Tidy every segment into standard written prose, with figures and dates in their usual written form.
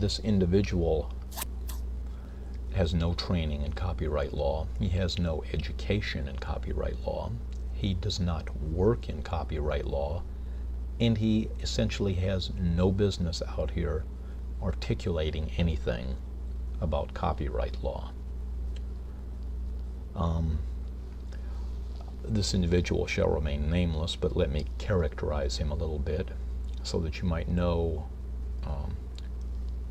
This individual has no training in copyright law. He has no education in copyright law. He does not work in copyright law, and he essentially has no business out here articulating anything about copyright law. This individual shall remain nameless, but let me characterize him a little bit so that you might know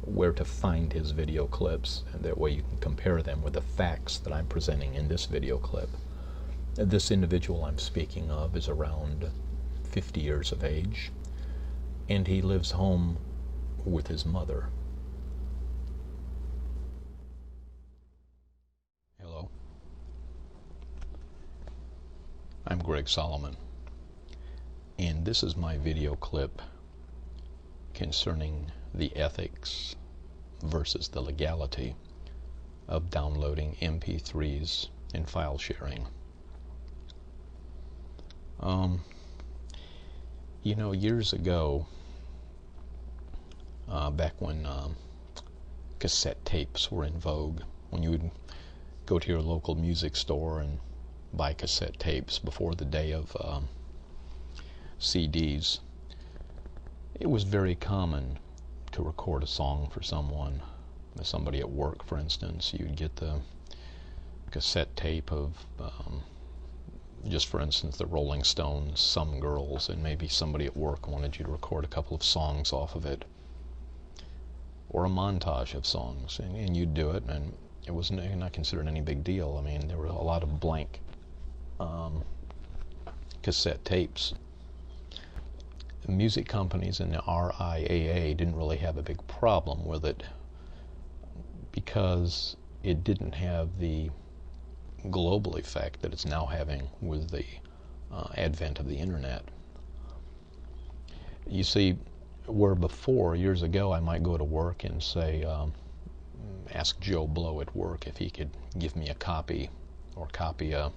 where to find his video clips, and that way you can compare them with the facts that I'm presenting in this video clip. This individual I'm speaking of is around 50 years of age, and he lives home with his mother. Hello. I'm Greg Solomon, and this is my video clip concerning the ethics versus the legality of downloading MP3s and file sharing. You know, years ago, back when cassette tapes were in vogue, when you would go to your local music store and buy cassette tapes before the day of CDs, it was very common to record a song for someone, somebody at work, for instance. You'd get the cassette tape of, just for instance, the Rolling Stones, Some Girls, and maybe somebody at work wanted you to record a couple of songs off of it, or a montage of songs, and you'd do it, and it was not considered any big deal. I mean, there were a lot of blank cassette tapes. Music companies and the RIAA didn't really have a big problem with it because it didn't have the global effect that it's now having with the advent of the internet. You see, where before, years ago, I might go to work and say, ask Joe Blow at work if he could give me a copy, or copy a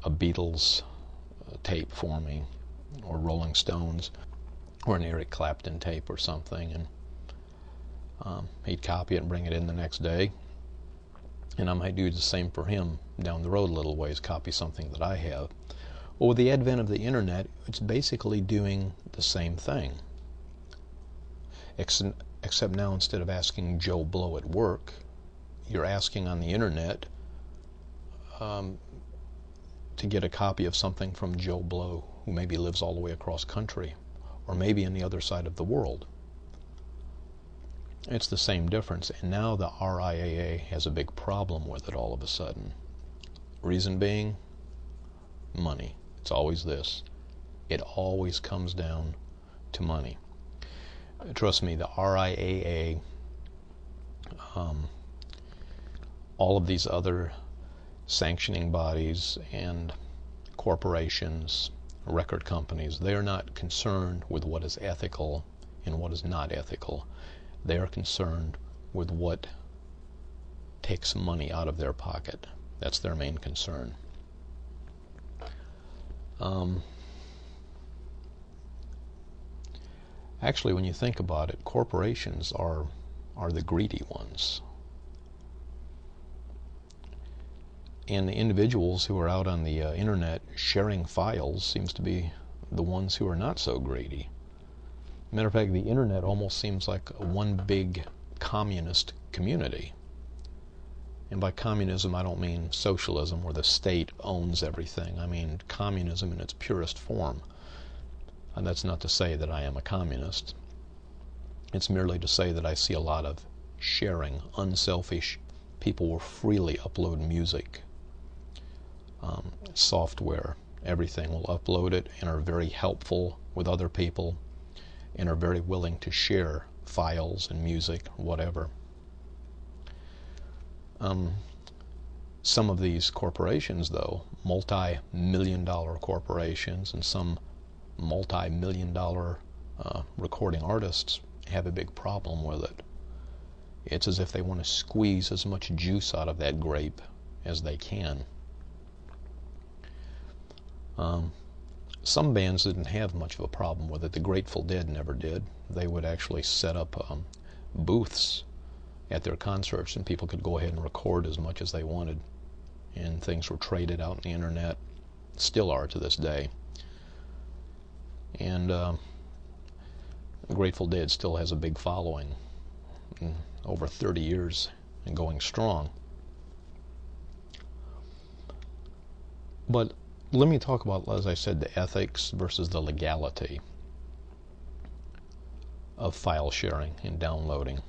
Beatles tape for me, or Rolling Stones, or an Eric Clapton tape or something, and he'd copy it and bring it in the next day, and I might do the same for him down the road a little ways, copy something that I have. Well, with the advent of the internet, it's basically doing the same thing, except now, instead of asking Joe Blow at work, you're asking on the internet to get a copy of something from Joe Blow, who maybe lives all the way across country, or maybe on the other side of the world. It's the same difference, and now the RIAA has a big problem with it all of a sudden. Reason being, money. It's always this. It always comes down to money. Trust me, the RIAA, all of these other sanctioning bodies and corporations, record companies, they are not concerned with what is ethical and what is not ethical. They are concerned with what takes money out of their pocket. That's their main concern. Actually, when you think about it, corporations are the greedy ones. And the individuals who are out on the internet sharing files seems to be the ones who are not so greedy. Matter of fact, the internet almost seems like one big communist community. And by communism, I don't mean socialism where the state owns everything. I mean communism in its purest form. And that's not to say that I am a communist. It's merely to say that I see a lot of sharing, unselfish. People will freely upload music, software, everything, will upload it and are very helpful with other people and are very willing to share files and music, whatever. Some of these corporations, though, multi-million-dollar corporations, and some multi-million-dollar recording artists have a big problem with it. It's as if they want to squeeze as much juice out of that grape as they can. Some bands didn't have much of a problem with it. The Grateful Dead never did. They would actually set up booths at their concerts, and people could go ahead and record as much as they wanted, and things were traded out on the internet, still are to this day. And Grateful Dead still has a big following, over 30 years and going strong. But let me talk about, as I said, the ethics versus the legality of file sharing and downloading.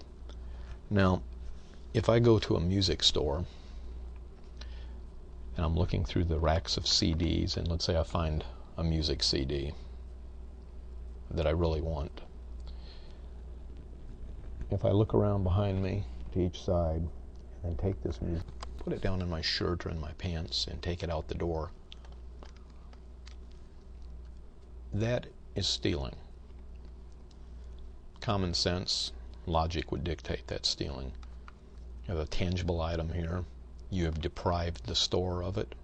Now, if I go to a music store and I'm looking through the racks of CDs, and let's say I find a music CD that I really want. If I look around behind me to each side and then take this music, put it down in my shirt or in my pants and take it out the door, that is stealing. Common sense, logic would dictate that stealing. You have a tangible item here. You have deprived the store of it.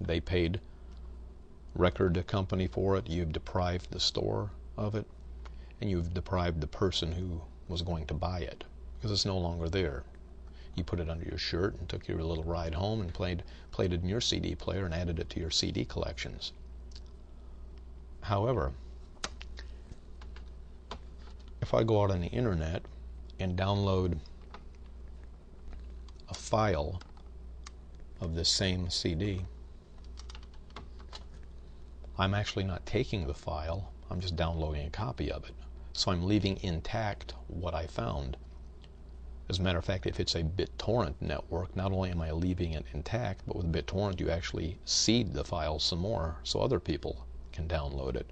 They paid record company for it. You have deprived the store of it. And you've deprived the person who was going to buy it, because it's no longer there. You put it under your shirt and took your little ride home and played it in your CD player and added it to your CD collections. However, if I go out on the internet and download a file of this same CD, I'm actually not taking the file, I'm just downloading a copy of it. So I'm leaving intact what I found. As a matter of fact, if it's a BitTorrent network, not only am I leaving it intact, but with BitTorrent you actually seed the file some more so other people can download it.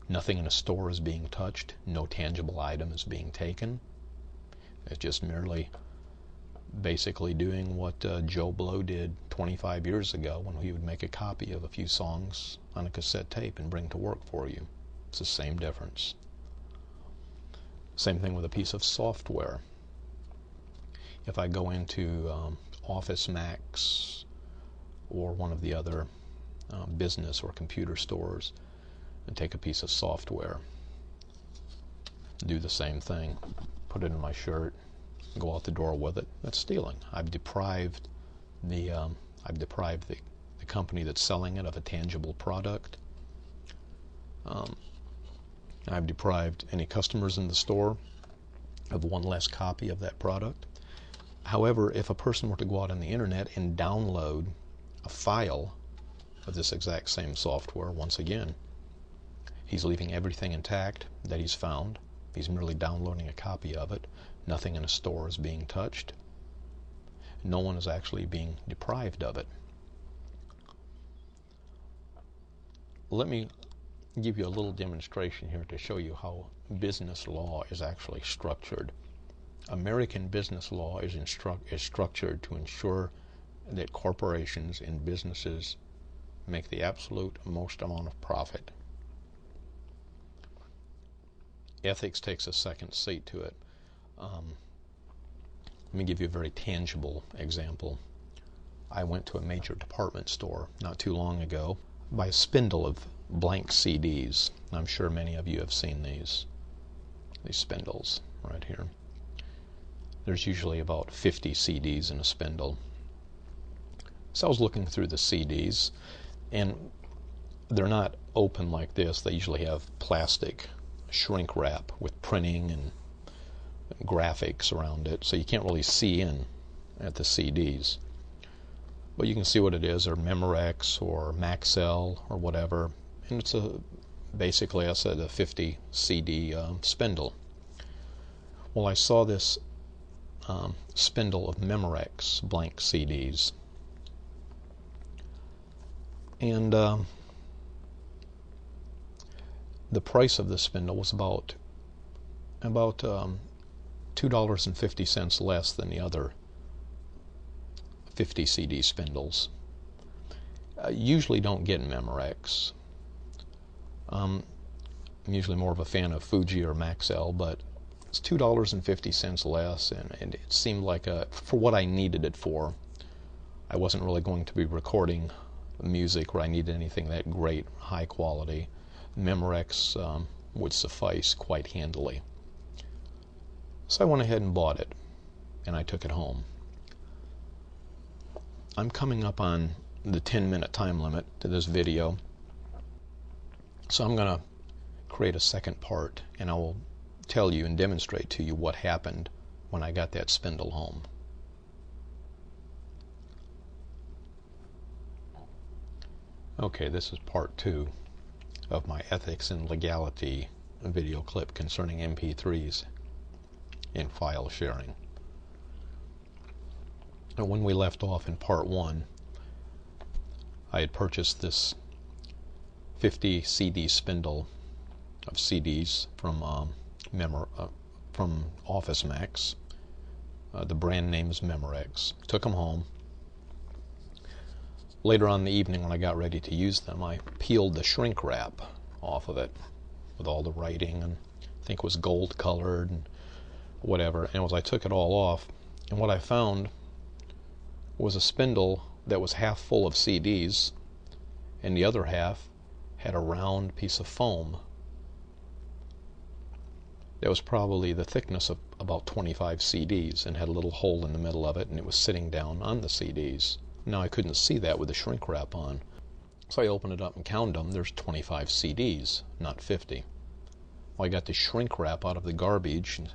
Nothing in a store is being touched. No tangible item is being taken. It's just merely basically doing what Joe Blow did 25 years ago when he would make a copy of a few songs on a cassette tape and bring to work for you. It's the same difference. Same thing with a piece of software. If I go into Office Max or one of the other business or computer stores and take a piece of software, do the same thing, put it in my shirt, go out the door with it, that's stealing. I've deprived the company that's selling it of a tangible product. I've deprived any customers in the store of one less copy of that product. However, if a person were to go out on the internet and download a file of this exact same software, once again, he's leaving everything intact that he's found. He's merely downloading a copy of it. Nothing in a store is being touched. No one is actually being deprived of it. Let me give you a little demonstration here to show you how business law is actually structured. American business law is structured to ensure that corporations and businesses make the absolute most amount of profit. Ethics takes a second seat to it. Let me give you a very tangible example. I went to a major department store not too long ago, buy a spindle of blank CDs. I'm sure many of you have seen these spindles right here. There's usually about 50 CDs in a spindle. So I was looking through the CDs, and they're not open like this. They usually have plastic shrink wrap with printing and graphics around it, so you can't really see in at the CDs. But you can see what it is, or Memorex or Maxell or whatever, and it's basically, I said, a 50 CD spindle. Well, I saw this spindle of Memorex blank CDs, and the price of the spindle was about $2.50 less than the other 50 CD spindles. Usually don't get Memorex. I'm usually more of a fan of Fuji or Maxell, but it's $2.50 less, and it seemed like for what I needed it for. I wasn't really going to be recording music where I needed anything that great, high quality. Memorex would suffice quite handily. So I went ahead and bought it, and I took it home. I'm coming up on the 10-minute time limit to this video, so I'm going to create a second part, and I will tell you and demonstrate to you what happened when I got that spindle home. Okay, this is part 2 of my ethics and legality video clip concerning MP3s and file sharing. And when we left off in part 1, I had purchased this 50 CD spindle of CDs from Office Max. The brand name is Memorex. Took them home. Later on in the evening, when I got ready to use them, I peeled the shrink wrap off of it with all the writing, and I think it was gold colored and whatever. And as I took it all off, and what I found was a spindle that was half full of CDs, and the other half had a round piece of foam that was probably the thickness of about 25 CDs and had a little hole in the middle of it, and it was sitting down on the CDs. Now I couldn't see that with the shrink wrap on, so I opened it up and counted them. There's 25 CDs, not 50. Well, I got the shrink wrap out of the garbage and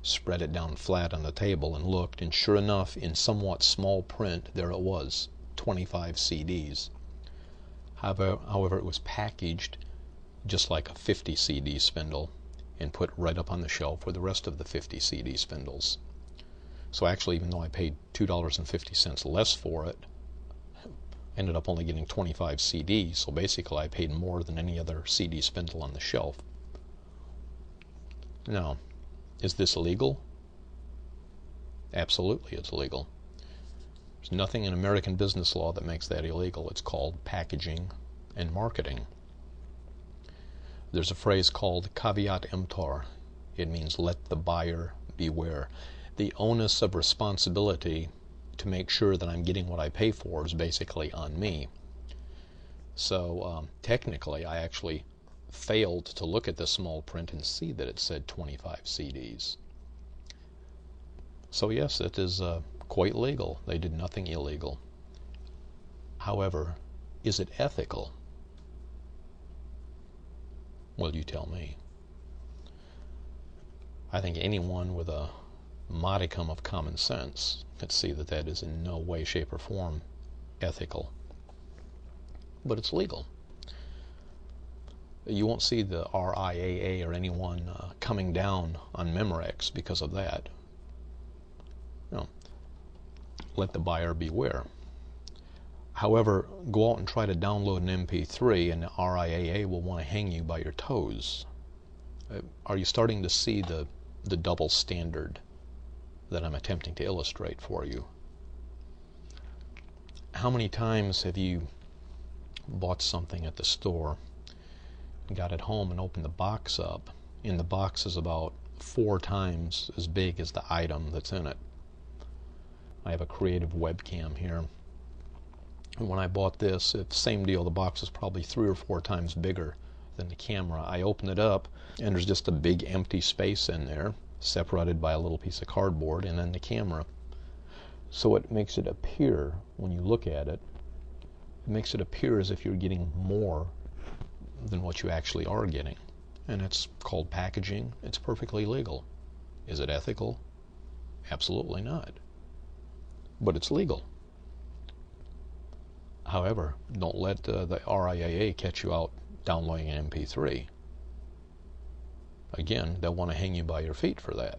spread it down flat on the table and looked, and sure enough, in somewhat small print, there it was, 25 CDs. However, it was packaged just like a 50 CD spindle and put right up on the shelf with the rest of the 50 CD spindles. So actually, even though I paid $2.50 less for it, I ended up only getting 25 CDs, so basically I paid more than any other CD spindle on the shelf. Now, is this illegal? Absolutely it's illegal. There's nothing in American business law that makes that illegal. It's called packaging and marketing. There's a phrase called caveat emptor. It means let the buyer beware. The onus of responsibility to make sure that I'm getting what I pay for is basically on me. So technically I actually failed to look at the small print and see that it said 25 CDs. So yes, it is quite legal. They did nothing illegal. However, is it ethical? Well, you tell me. I think anyone with a modicum of common sense could see that that is in no way, shape, or form ethical. But it's legal. You won't see the RIAA or anyone coming down on Memorex because of that. No. Let the buyer beware. However, go out and try to download an MP3 and the RIAA will want to hang you by your toes. Are you starting to see the double standard that I'm attempting to illustrate for you? How many times have you bought something at the store, got it home and opened the box up, and the box is about 4 times as big as the item that's in it? I have a Creative webcam here, and when I bought this, it's the same deal. The box was probably 3 or 4 times bigger than the camera. I open it up, and there's just a big empty space in there, separated by a little piece of cardboard, and then the camera. So it makes it appear, when you look at it, it makes it appear as if you're getting more than what you actually are getting. And it's called packaging. It's perfectly legal. Is it ethical? Absolutely not. But it's legal. However, don't let the RIAA catch you out downloading an MP3. Again, they'll want to hang you by your feet for that.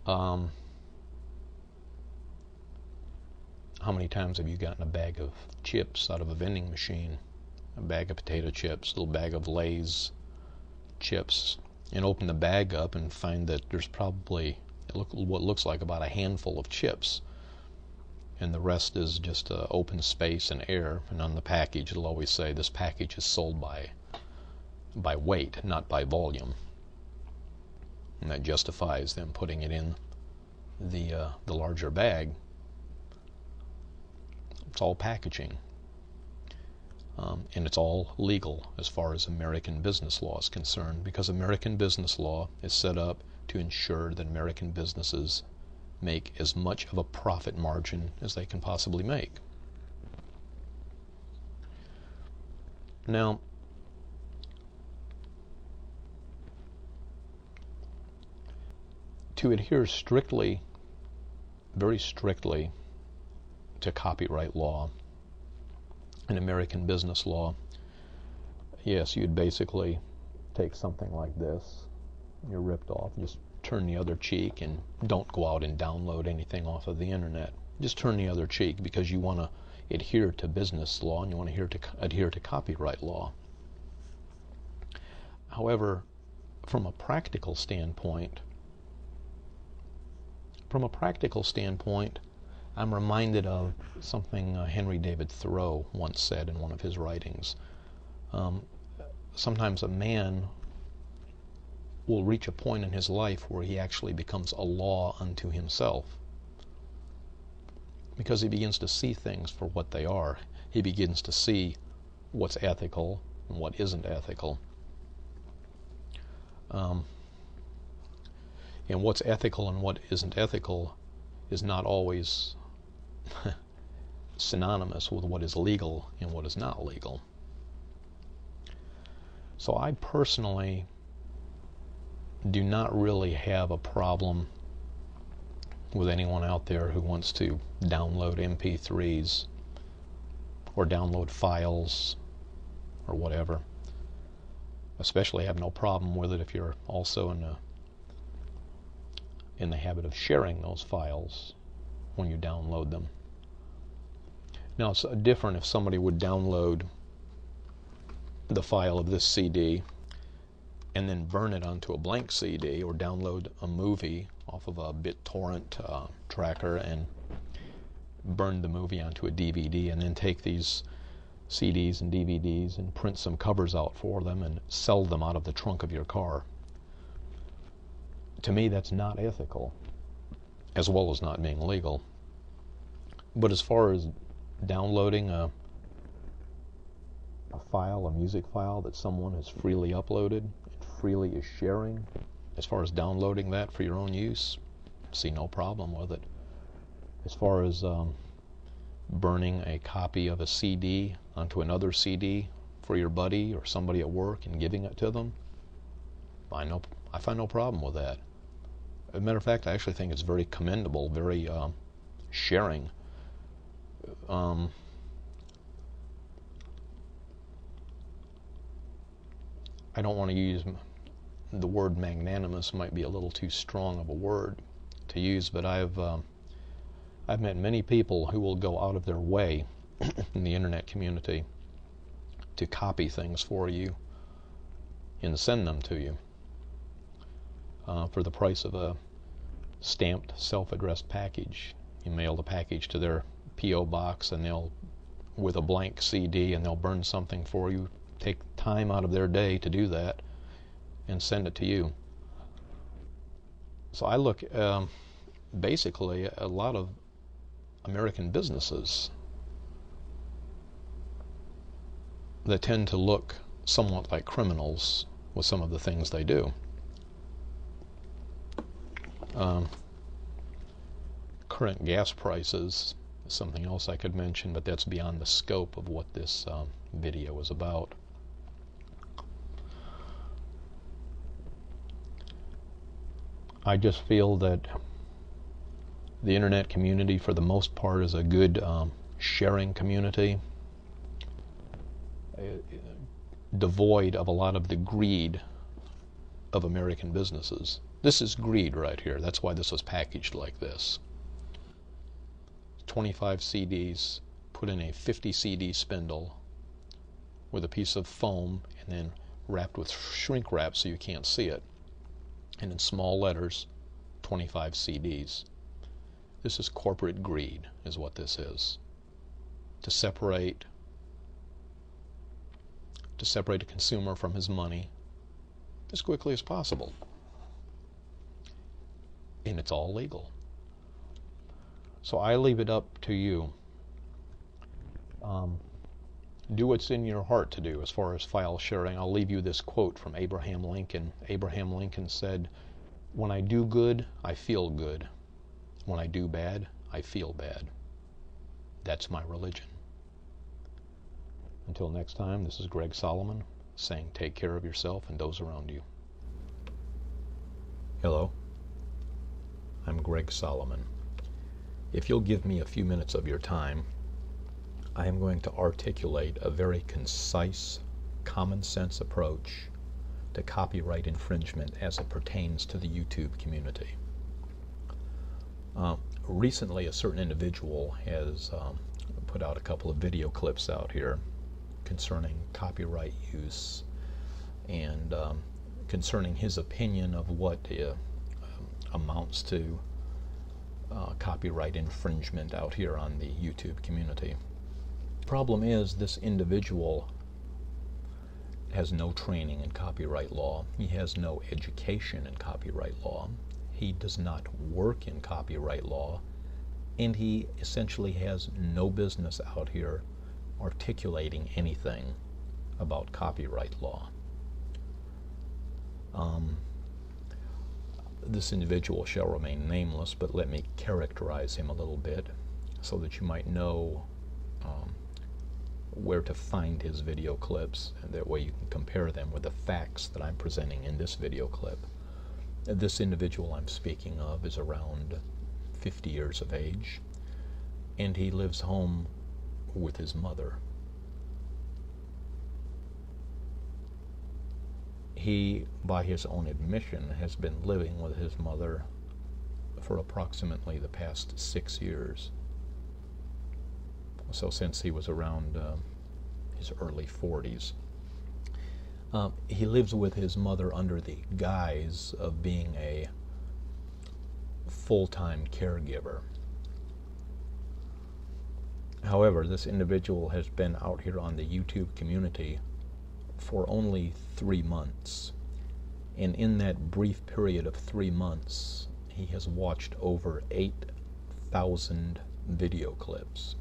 How many times have you gotten a bag of chips out of a vending machine? A bag of potato chips, a little bag of Lay's chips, and open the bag up and find that there's probably what looks like about a handful of chips, and the rest is just open space and air. And on the package it'll always say this package is sold by weight, not by volume, and that justifies them putting it in the larger bag. It's all packaging. And it's all legal as far as American business law is concerned, because American business law is set up to ensure that American businesses make as much of a profit margin as they can possibly make. Now, to adhere strictly, very strictly, to copyright law and American business law, yes, you'd basically take something like this. You're ripped off. Just turn the other cheek and don't go out and download anything off of the internet. Just turn the other cheek, because you want to adhere to business law and you want to adhere to copyright law. However, from a practical standpoint, I'm reminded of something Henry David Thoreau once said in one of his writings. Sometimes a man will reach a point in his life where he actually becomes a law unto himself, because he begins to see things for what they are. He begins to see what's ethical and what isn't ethical. And what's ethical and what isn't ethical is not always synonymous with what is legal and what is not legal. So I personally do not really have a problem with anyone out there who wants to download MP3s or download files or whatever. Especially have no problem with it if you're also in the habit of sharing those files when you download them. Now, it's different if somebody would download the file of this CD and then burn it onto a blank CD, or download a movie off of a BitTorrent tracker and burn the movie onto a DVD, and then take these CDs and DVDs and print some covers out for them and sell them out of the trunk of your car. To me, that's not ethical, as well as not being legal. But as far as downloading a file, a music file that someone has freely uploaded and freely is sharing, as far as downloading that for your own use, see no problem with it. As far as burning a copy of a CD onto another CD for your buddy or somebody at work and giving it to them, I find no problem with that. As a matter of fact, I actually think it's very commendable, very sharing. I don't want to use the word magnanimous, might be a little too strong of a word to use, but I've met many people who will go out of their way in the internet community to copy things for you and send them to you for the price of a stamped self-addressed package. You mail the package to their P.O. box, and they'll, with a blank CD, and they'll burn something for you, take time out of their day to do that, and send it to you. So I look, basically, a lot of American businesses that tend to look somewhat like criminals with some of the things they do. Current gas prices is something else I could mention, but that's beyond the scope of what this video is about. I just feel that the internet community, for the most part, is a good sharing community, devoid of a lot of the greed of American businesses. This is greed right here. That's why this was packaged like this. 25 CDs put in a 50 CD spindle with a piece of foam and then wrapped with shrink wrap so you can't see it. And in small letters, 25 CDs. This is corporate greed, is what this is. To separate a consumer from his money as quickly as possible. And it's all legal. So I leave it up to you. Do what's in your heart to do as far as file sharing. I'll leave you this quote from Abraham Lincoln. Abraham Lincoln said, "When I do good, I feel good. When I do bad, I feel bad. That's my religion." Until next time, this is Greg Solomon saying take care of yourself and those around you. Hello, I'm Greg Solomon. If you'll give me a few minutes of your time, I am going to articulate a very concise, common sense approach to copyright infringement as it pertains to the YouTube community. Recently, a certain individual has put out a couple of video clips out here concerning copyright use and concerning his opinion of what amounts to copyright infringement out here on the YouTube community. Problem is, this individual has no training in copyright law. He has no education in copyright law. He does not work in copyright law, and he essentially has no business out here articulating anything about copyright law. This individual shall remain nameless, but let me characterize him a little bit so that you might know where to find his video clips, and that way you can compare them with the facts that I'm presenting in this video clip. This individual I'm speaking of is around 50 years of age, and he lives home with his mother. He, by his own admission, has been living with his mother for approximately the past 6 years. So since he was around his early 40s. He lives with his mother under the guise of being a full-time caregiver. However, this individual has been out here on the YouTube community for only 3 months. And in that brief period of 3 months, he has watched over 8,000 video clips.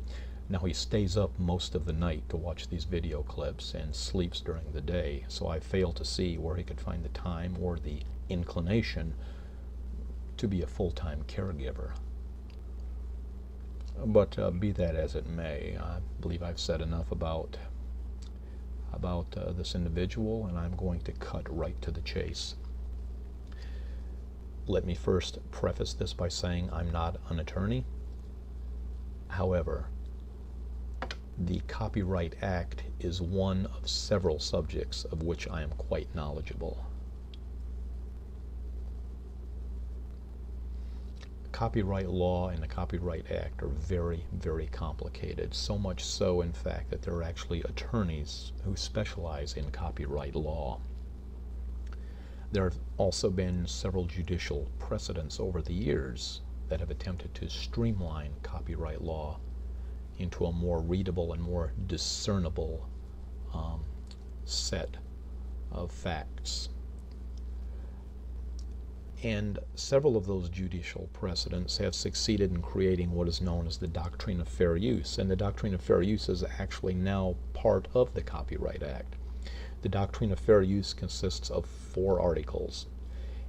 Now, he stays up most of the night to watch these video clips and sleeps during the day, so I fail to see where he could find the time or the inclination to be a full-time caregiver. But be that as it may, I believe I've said enough about this individual, and I'm going to cut right to the chase. Let me first preface this by saying I'm not an attorney. However, the Copyright Act is one of several subjects of which I am quite knowledgeable. Copyright law and the Copyright Act are very, very complicated. So much so, in fact, that there are actually attorneys who specialize in copyright law. There have also been several judicial precedents over the years that have attempted to streamline copyright law into a more readable and more discernible set of facts. And several of those judicial precedents have succeeded in creating what is known as the doctrine of fair use. And the doctrine of fair use is actually now part of the Copyright Act. The doctrine of fair use consists of 4 articles.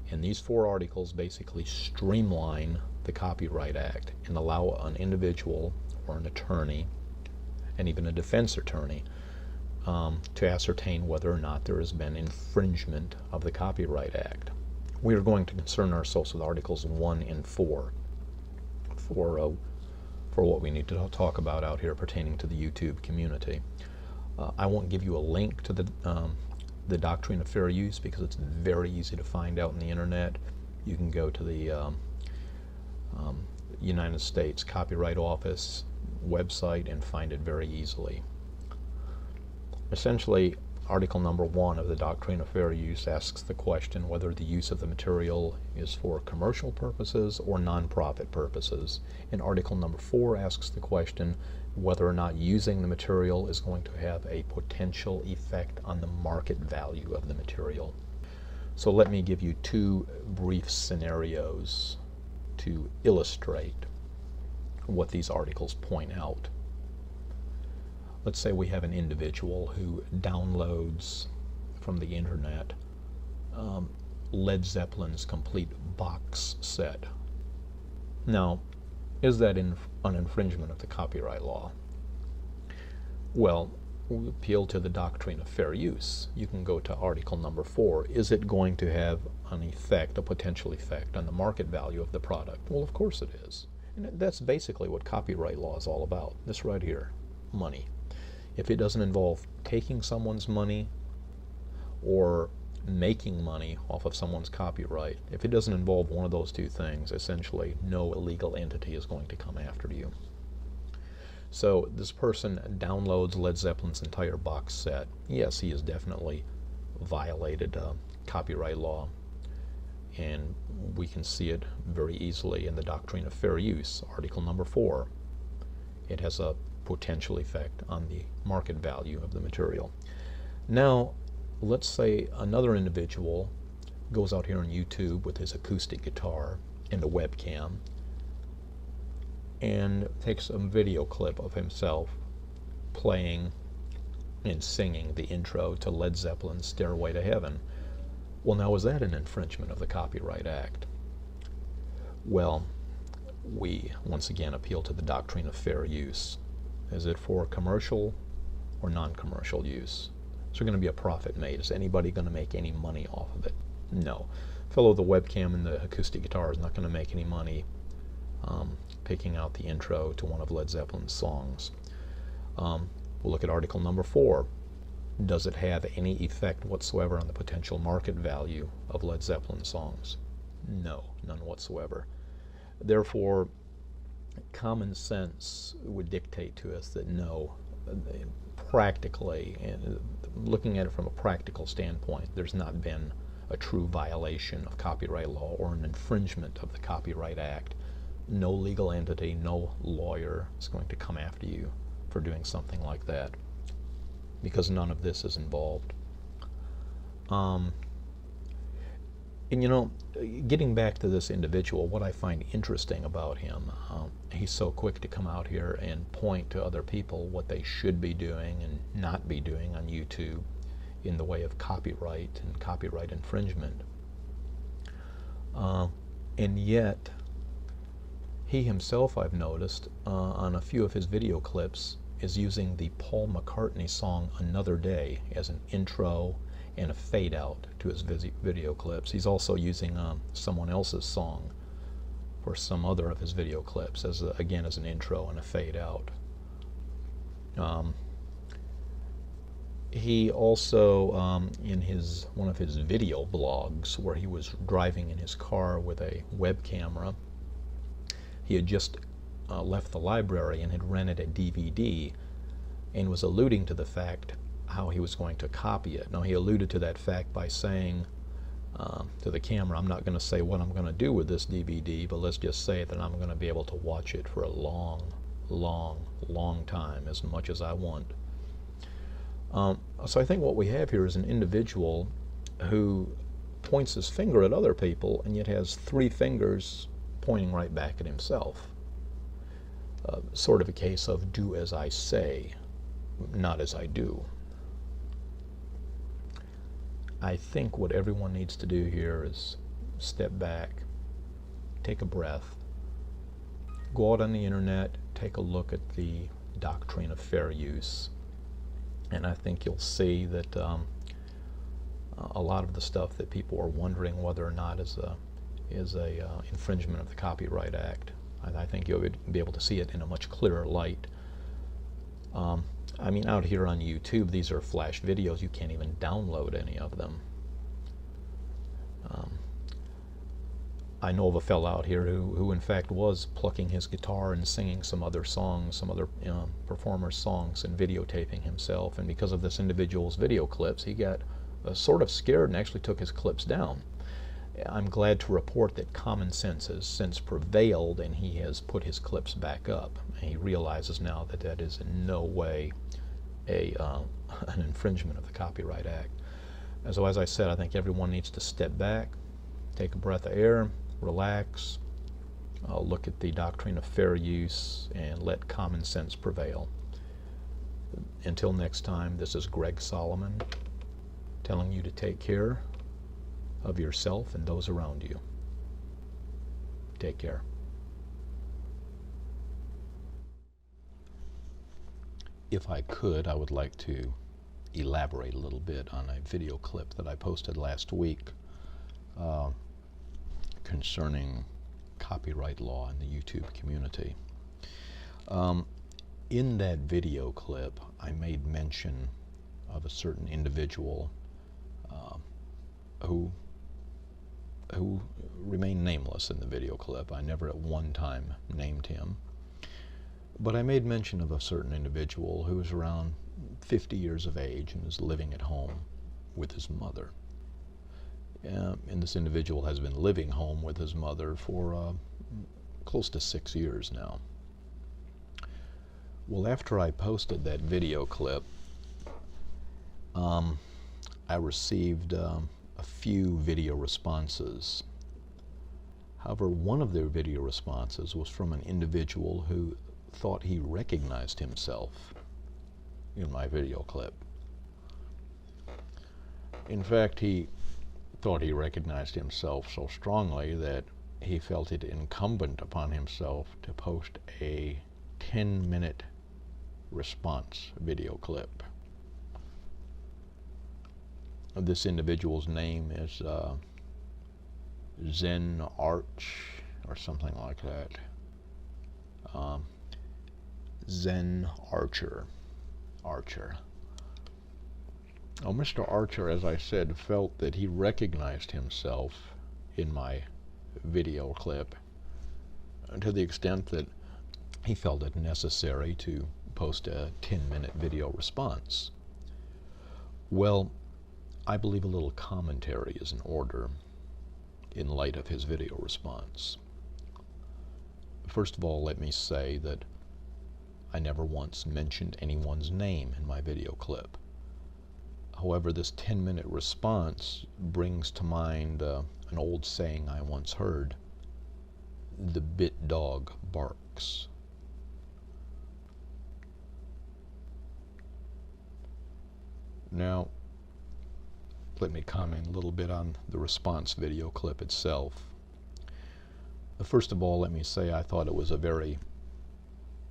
And these 4 articles basically streamline the Copyright Act and allow an individual or an attorney, and even a defense attorney, to ascertain whether or not there has been infringement of the Copyright Act. We are going to concern ourselves with Articles 1 and 4 for what we need to talk about out here pertaining to the YouTube community. I won't give you a link to the Doctrine of Fair Use because it's very easy to find out on the internet. You can go to the United States Copyright Office website and find it very easily. Essentially, Article number 1 of the Doctrine of Fair Use asks the question whether the use of the material is for commercial purposes or non-profit purposes. And Article number 4 asks the question whether or not using the material is going to have a potential effect on the market value of the material. So let me give you 2 brief scenarios to illustrate what these articles point out. let's say we have an individual who downloads from the internet Led Zeppelin's complete box set. Now, is that an infringement of the copyright law? Well, we appeal to the doctrine of fair use. You can go to article number 4. Is it going to have an effect, a potential effect, on the market value of the product? Well, of course it is. And that's basically what copyright law is all about. This right here, money. If it doesn't involve taking someone's money or making money off of someone's copyright, if it doesn't involve one of those two things, essentially no illegal entity is going to come after you. So this person downloads Led Zeppelin's entire box set. Yes, he has definitely violated copyright law, and we can see it very easily in the doctrine of fair use, article number 4. It has a potential effect on the market value of the material. Now, let's say another individual goes out here on YouTube with his acoustic guitar and a webcam and takes a video clip of himself playing and singing the intro to Led Zeppelin's Stairway to Heaven. Well, now, is that an infringement of the Copyright Act? Well, we once again appeal to the doctrine of fair use. Is it for commercial or non-commercial use? Is there going to be a profit made? Is anybody going to make any money off of it? No. Fellow with the webcam and the acoustic guitar is not going to make any money picking out the intro to one of Led Zeppelin's songs. We'll look at article number 4. Does it have any effect whatsoever on the potential market value of Led Zeppelin songs? No, none whatsoever. Therefore, common sense would dictate to us that no, practically, and looking at it from a practical standpoint, there's not been a true violation of copyright law or an infringement of the Copyright Act. No legal entity, no lawyer is going to come after you for doing something like that, because none of this is involved. And you know, getting back to this individual, what I find interesting about him, he's so quick to come out here and point to other people what they should be doing and not be doing on YouTube in the way of copyright and copyright infringement. And yet, he himself, I've noticed, on a few of his video clips, is using the Paul McCartney song Another Day as an intro and a fade out to his video clips. He's also using someone else's song for some other of his video clips, as again as an intro and a fade out. He also, in one of his video blogs, where he was driving in his car with a web camera, he had just left the library and had rented a DVD and was alluding to the fact how he was going to copy it. Now, he alluded to that fact by saying to the camera, I'm not going to say what I'm going to do with this DVD, but let's just say that I'm going to be able to watch it for a long, long, long time, as much as I want. So I think what we have here is an individual who points his finger at other people and yet has 3 fingers pointing right back at himself. Sort of a case of do as I say, not as I do. I think what everyone needs to do here is step back, take a breath, go out on the internet, take a look at the doctrine of fair use, and I think you'll see that a lot of the stuff that people are wondering whether or not is a infringement of the Copyright Act, I think you'll be able to see it in a much clearer light. I mean, out here on YouTube, these are flash videos. You can't even download any of them. I know of a fellow out here who in fact was plucking his guitar and singing some other songs, some other performers' songs, and videotaping himself. And because of this individual's video clips, he got sort of scared and actually took his clips down. I'm glad to report that common sense has since prevailed, and he has put his clips back up. And he realizes now that that is in no way an infringement of the Copyright Act. And so, as I said, I think everyone needs to step back, take a breath of air, relax, look at the doctrine of fair use, and let common sense prevail. Until next time, this is Greg Solomon telling you to take care of yourself and those around you. Take care. If I could, I would like to elaborate a little bit on a video clip that I posted last week concerning copyright law in the YouTube community. In that video clip, I made mention of a certain individual who remained nameless in the video clip. I never at one time named him. But I made mention of a certain individual who is around 50 years of age and is living at home with his mother. And this individual has been living home with his mother for close to 6 years now. Well, after I posted that video clip, I received a few video responses. However, one of their video responses was from an individual who thought he recognized himself in my video clip. In fact, he thought he recognized himself so strongly that he felt it incumbent upon himself to post a 10-minute response video clip. This individual's name is Zen Archer or something like that. Zen Archer. Now, Mr. Archer, as I said, felt that he recognized himself in my video clip to the extent that he felt it necessary to post a 10-minute video response. Well, I believe a little commentary is in order in light of his video response. First of all, let me say that I never once mentioned anyone's name in my video clip. However, this 10-minute response brings to mind an old saying I once heard: the bit dog barks. Now, let me comment a little bit on the response video clip itself. First of all, let me say I thought it was a very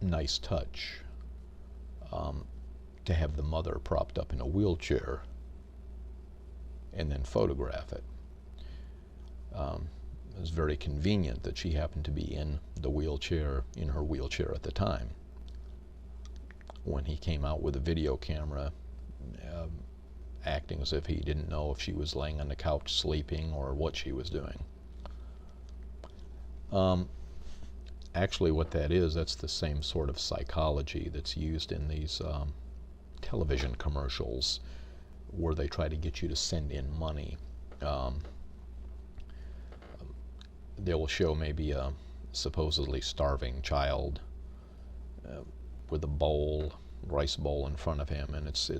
nice touch to have the mother propped up in a wheelchair and then photograph it. It was very convenient that she happened to be in her wheelchair at the time when he came out with a video camera, acting as if he didn't know if she was laying on the couch sleeping or what she was doing. Actually, what that is, that's the same sort of psychology that's used in these television commercials where they try to get you to send in money. They will show maybe a supposedly starving child with a rice bowl in front of him, and it's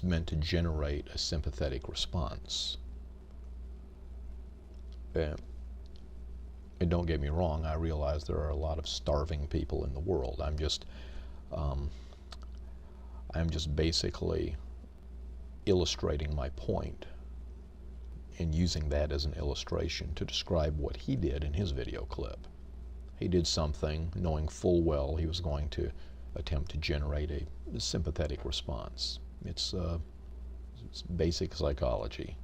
meant to generate a sympathetic response. And don't get me wrong, I realize there are a lot of starving people in the world. I'm just basically illustrating my point and using that as an illustration to describe what he did in his video clip. He did something knowing full well he was going to attempt to generate a sympathetic response. It's basic psychology.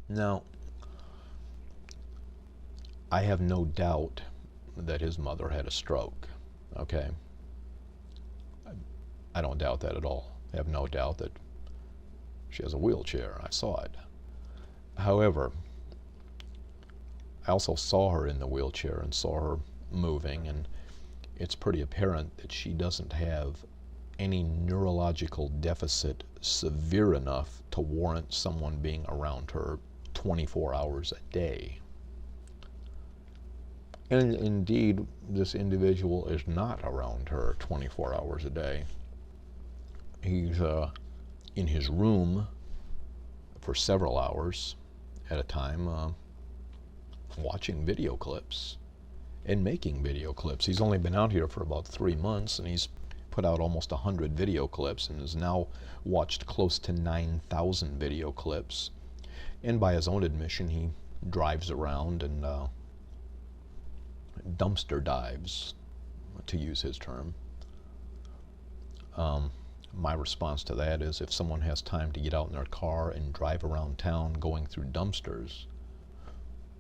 Now, I have no doubt that his mother had a stroke, okay? I don't doubt that at all. I have no doubt that she has a wheelchair. I saw it. However, I also saw her in the wheelchair and saw her moving, and it's pretty apparent that she doesn't have any neurological deficit severe enough to warrant someone being around her 24 hours a day. And indeed, this individual is not around her 24 hours a day. He's in his room for several hours at a time watching video clips. and making video clips. He's only been out here for about 3 months, and he's put out almost 100 video clips and has now watched close to 9,000 video clips. And by his own admission, he drives around and dumpster dives, to use his term. My response to that is, if someone has time to get out in their car and drive around town going through dumpsters,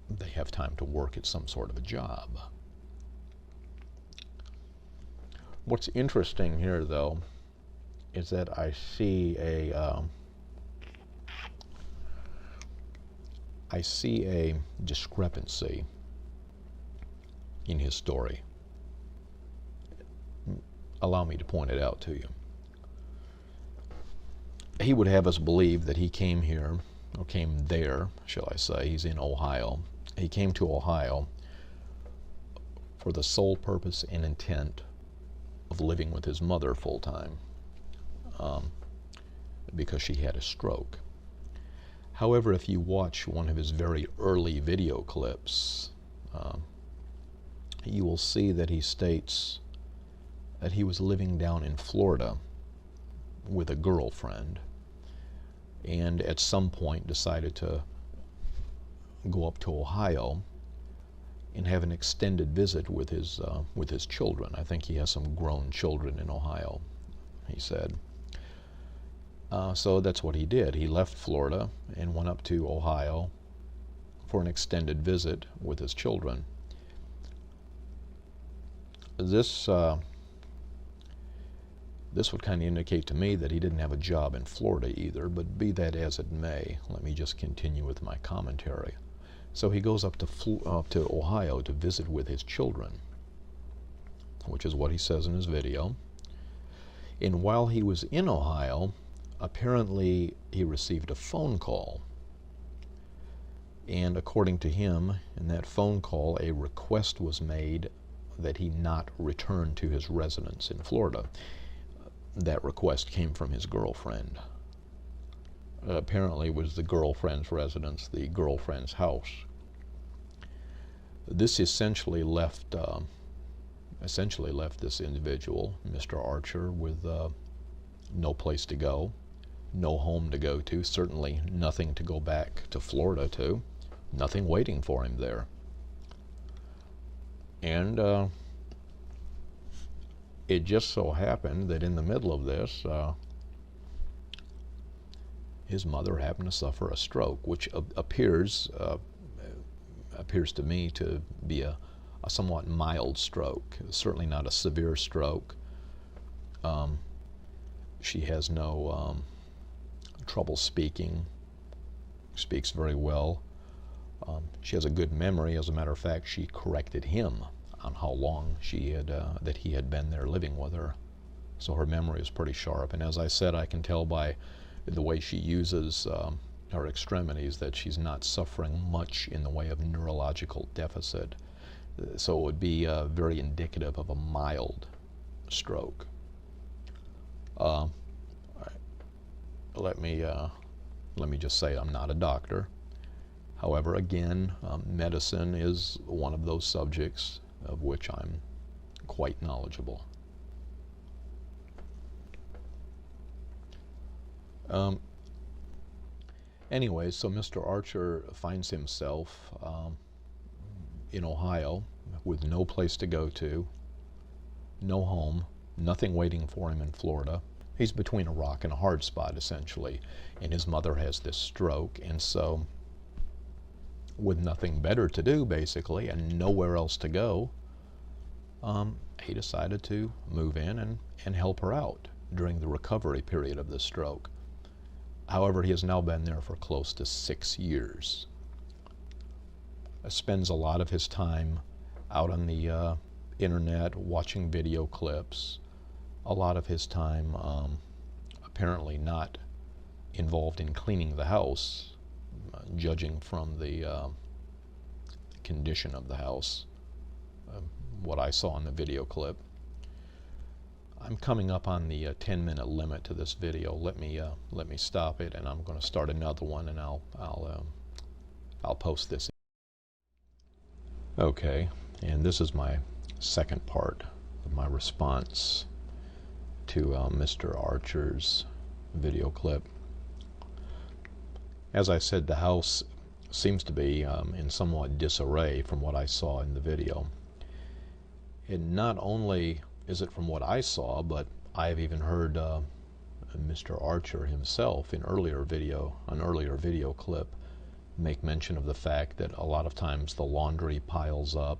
they have time to work at some sort of a job. What's interesting here, though, is that I see a discrepancy in his story. Allow me to point it out to you. He would have us believe that he came here, or came there, shall I say. He's in Ohio. He came to Ohio for the sole purpose and intent of living with his mother full-time, because she had a stroke. However, if you watch one of his very early video clips, you will see that he states that he was living down in Florida with a girlfriend, and at some point decided to go up to Ohio and have an extended visit with his children. I think he has some grown children in Ohio, he said. So that's what he did. He left Florida and went up to Ohio for an extended visit with his children. This would kind of indicate to me that he didn't have a job in Florida either, but be that as it may, let me just continue with my commentary. So he goes up to Ohio to visit with his children, which is what he says in his video. And while he was in Ohio, apparently he received a phone call. And according to him, in that phone call, a request was made that he not return to his residence in Florida. That request came from his girlfriend. Apparently it was the girlfriend's residence, the girlfriend's house. This essentially left this individual, Mr. Archer, with no place to go, no home to go to, certainly nothing to go back to Florida to, nothing waiting for him there. And it just so happened that in the middle of this, his mother happened to suffer a stroke, which appears to me to be a somewhat mild stroke, certainly not a severe stroke. She has no trouble speaking, speaks very well. She has a good memory. As a matter of fact, she corrected him on how long that he had been there living with her. So her memory is pretty sharp. And as I said, I can tell by the way she uses her extremities that she's not suffering much in the way of neurological deficit. So it would be very indicative of a mild stroke. Let me just say I'm not a doctor. However, again, medicine is one of those subjects of which I'm quite knowledgeable. Anyway, so Mr. Archer finds himself in Ohio with no place to go to, no home, nothing waiting for him in Florida. He's between a rock and a hard spot, essentially, and his mother has this stroke, and so with nothing better to do, basically, and nowhere else to go, he decided to move in and help her out during the recovery period of the stroke. However, he has now been there for close to 6 years. Spends a lot of his time out on the internet watching video clips. A lot of his time apparently not involved in cleaning the house, judging from the condition of the house, what I saw in the video clip. I'm coming up on the 10-minute limit to this video. Let me stop it, and I'm going to start another one, and I'll post this. Okay, And this is my second part of my response to Mr. Archer's video clip. As I said, the house seems to be in somewhat disarray from what I saw in the video. And not only is it from what I saw, but I've even heard Mr. Archer himself in an earlier video clip make mention of the fact that a lot of times the laundry piles up,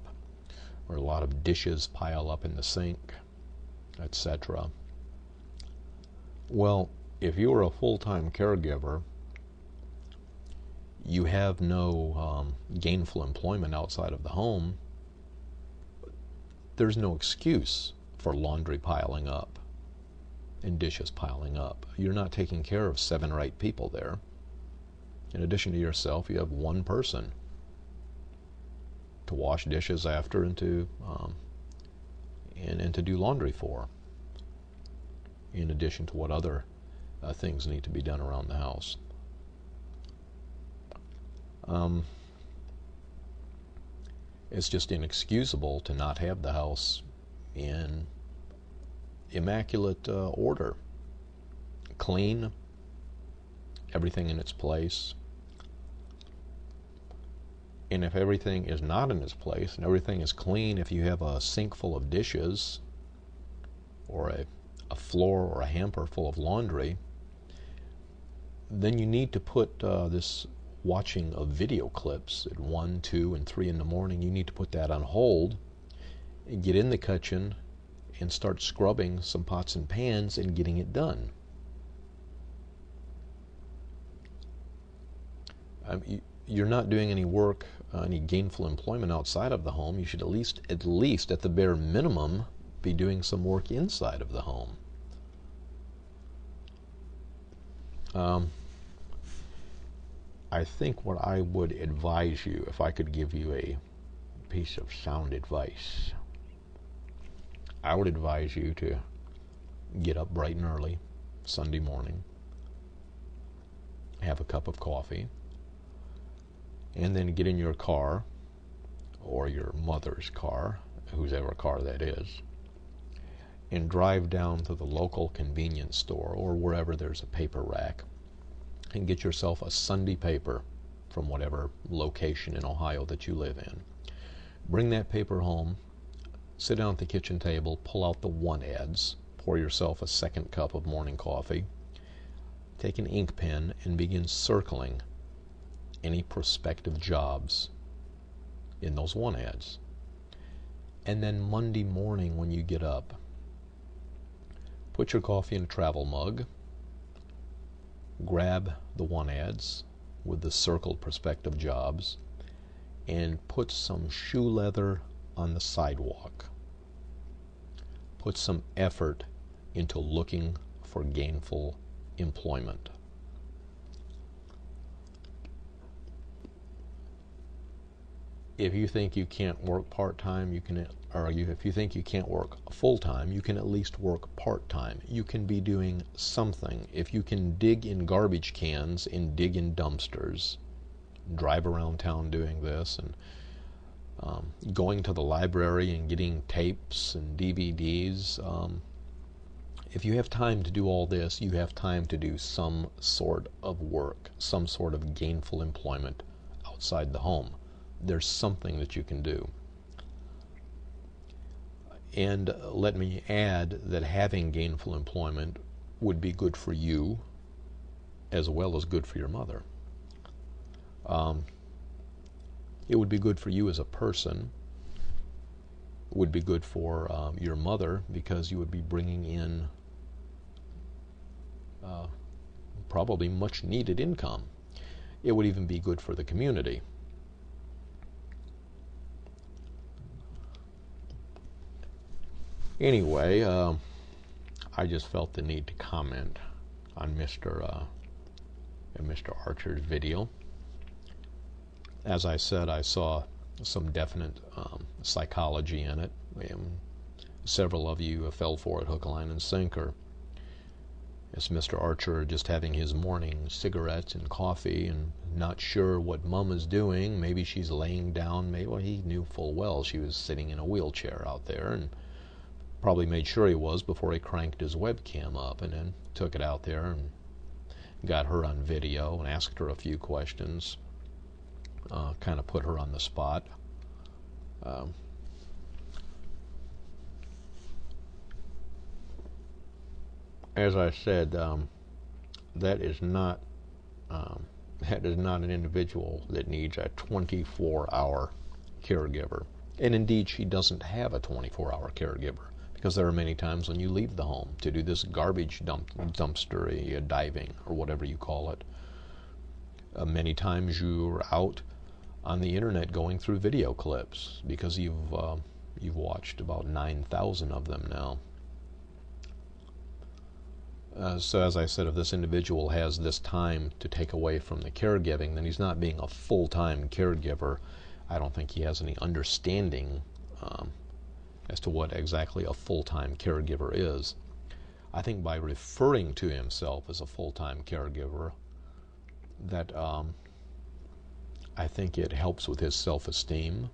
or a lot of dishes pile up in the sink, etc. Well, if you are a full-time caregiver, you have no gainful employment outside of the home, there's no excuse for laundry piling up and dishes piling up. You're not taking care of 7 or 8 people there. In addition to yourself, you have one person to wash dishes after and to do laundry for, in addition to what other things need to be done around the house. It's just inexcusable to not have the house in immaculate order, clean, everything in its place. And if everything is not in its place and everything is clean, if you have a sink full of dishes or a floor or a hamper full of laundry, then you need to put this watching of video clips at 1, 2, and 3 in the morning. You need to put that on hold and get in the kitchen and start scrubbing some pots and pans and getting it done. You're not doing any work, any gainful employment outside of the home. You should at least at the bare minimum be doing some work inside of the home. I think what I would advise you, if I could give you a piece of sound advice, I would advise you to get up bright and early Sunday morning, have a cup of coffee, and then get in your car, or your mother's car, whosever car that is, and drive down to the local convenience store or wherever there's a paper rack, and get yourself a Sunday paper from whatever location in Ohio that you live in. Bring that paper home, sit down at the kitchen table, pull out the one ads, pour yourself a second cup of morning coffee, take an ink pen and begin circling any prospective jobs in those one ads. And then Monday morning when you get up, put your coffee in a travel mug, grab the one ads with the circled prospective jobs, and put some shoe leather on the sidewalk. Put some effort into looking for gainful employment. If you think you can't work part-time, if you think you can't work full-time, you can at least work part-time. You can be doing something. If you can dig in garbage cans and dig in dumpsters, drive around town doing this, and going to the library and getting tapes and DVDs. If you have time to do all this, you have time to do some sort of work, some sort of gainful employment outside the home. There's something that you can do. And let me add that having gainful employment would be good for you as well as good for your mother. It would be good for you as a person. It would be good for your mother, because you would be bringing in probably much needed income. It would even be good for the community. Anyway, I just felt the need to comment on Mr. Archer's video. As I said, I saw some definite psychology in it. Several of you fell for it hook, line, and sinker. Is Mr. Archer just having his morning cigarettes and coffee and not sure what Mum is doing? Maybe she's laying down. Maybe, well, he knew full well she was sitting in a wheelchair out there, and probably made sure he was before he cranked his webcam up, and then took it out there and got her on video and asked her a few questions, kind of put her on the spot. As I said, that is not an individual that needs a 24-hour caregiver. And indeed, she doesn't have a 24-hour caregiver, because there are many times when you leave the home to do this garbage dumpster diving, or whatever you call it. Many times you're out on the internet going through video clips, because you've watched about 9,000 of them now. So as I said, if this individual has this time to take away from the caregiving, then he's not being a full-time caregiver. I don't think he has any understanding as to what exactly a full-time caregiver is. I think by referring to himself as a full-time caregiver, that I think it helps with his self-esteem.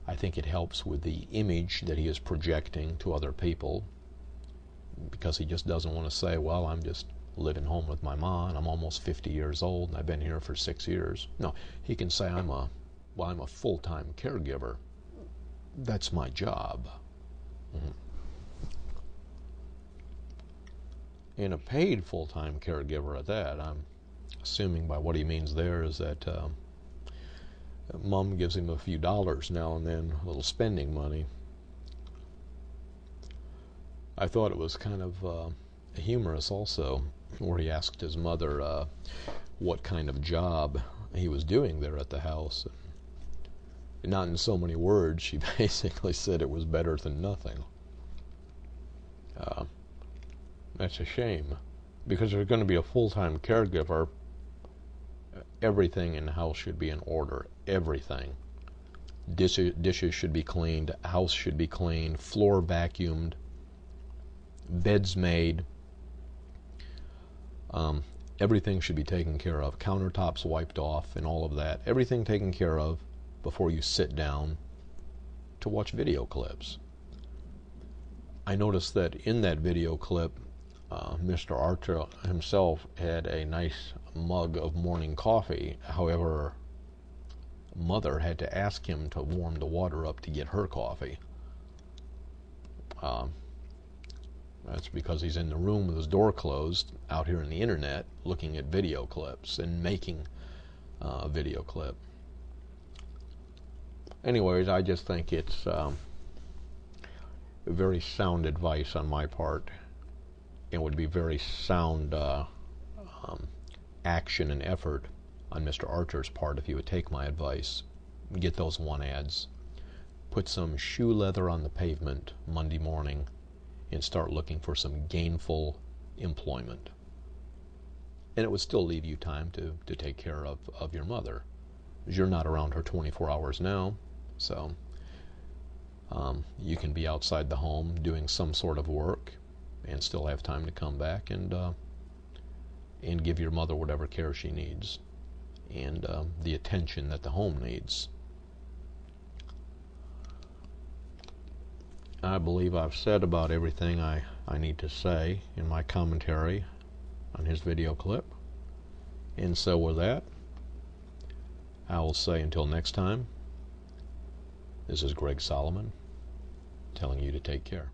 I think it helps with the image that he is projecting to other people, because he just doesn't want to say, well, I'm just living home with my mom, and I'm almost 50 years old, and I've been here for 6 years. No, he can say, I'm a full-time caregiver. That's my job. Mm-hmm. And a paid full-time caregiver at that. I'm assuming by what he means there is that Mom gives him a few dollars now and then, a little spending money. I thought it was kind of humorous also, where he asked his mother what kind of job he was doing there at the house. Not in so many words, she basically said it was better than nothing. That's a shame, because there's going to be a full-time caregiver. Everything in the house should be in order. Everything. Dishes should be cleaned, house should be cleaned, floor vacuumed, beds made, everything should be taken care of, countertops wiped off and all of that, everything taken care of before you sit down to watch video clips. I noticed that in that video clip, Mr. Archer himself had a nice mug of morning coffee. However, Mother had to ask him to warm the water up to get her coffee. That's because he's in the room with his door closed, out here on the internet, looking at video clips and making a video clip. Anyways, I just think it's very sound advice on my part. It would be very sound action and effort on Mr. Archer's part if he would take my advice, get those one ads, put some shoe leather on the pavement Monday morning, and start looking for some gainful employment. And it would still leave you time to take care of your mother. You're not around her 24 hours now, so you can be outside the home doing some sort of work and still have time to come back and give your mother whatever care she needs and the attention that the home needs. I believe I've said about everything I need to say in my commentary on his video clip. And so with that, I will say until next time, this is Greg Solomon telling you to take care.